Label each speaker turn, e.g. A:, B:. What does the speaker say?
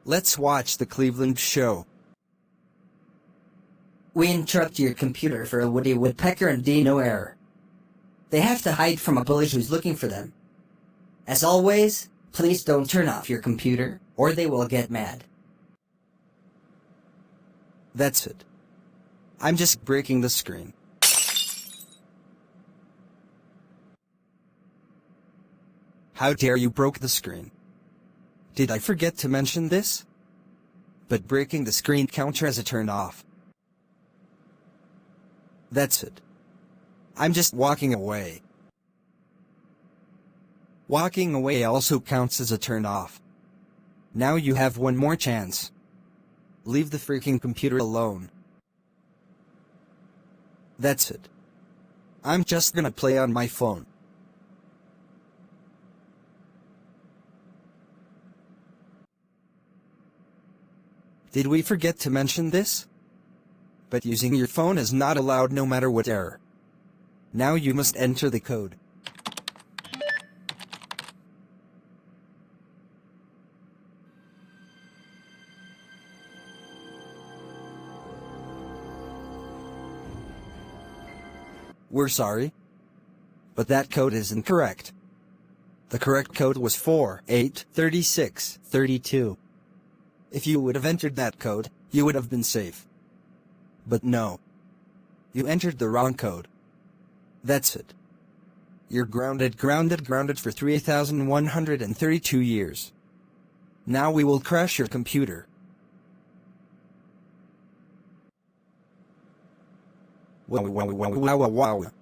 A: Let's watch the Cleveland show.
B: We interrupt your computer for a woody woodpecker and dino error. They have to hide from a bully who's looking for them. As always, please don't turn off your computer, or they will get mad.
A: That's it. I'm just breaking the screen. How dare you broke the screen? Did I forget to mention this? But breaking the screen counter as a turn off. That's it. I'm just walking away. Walking away also counts as a turn off. Now you have one more chance. Leave the freaking computer alone. That's it. I'm just gonna play on my phone. Did we forget to mention this? But using your phone is not allowed no matter what error. Now you must enter the code. We're sorry, but that code is incorrect. The correct code was 483632. If you would have entered that code, you would have been safe. But no. You entered the wrong code. That's it. You're grounded for 3,132 years. Now we will crash your computer. Wow.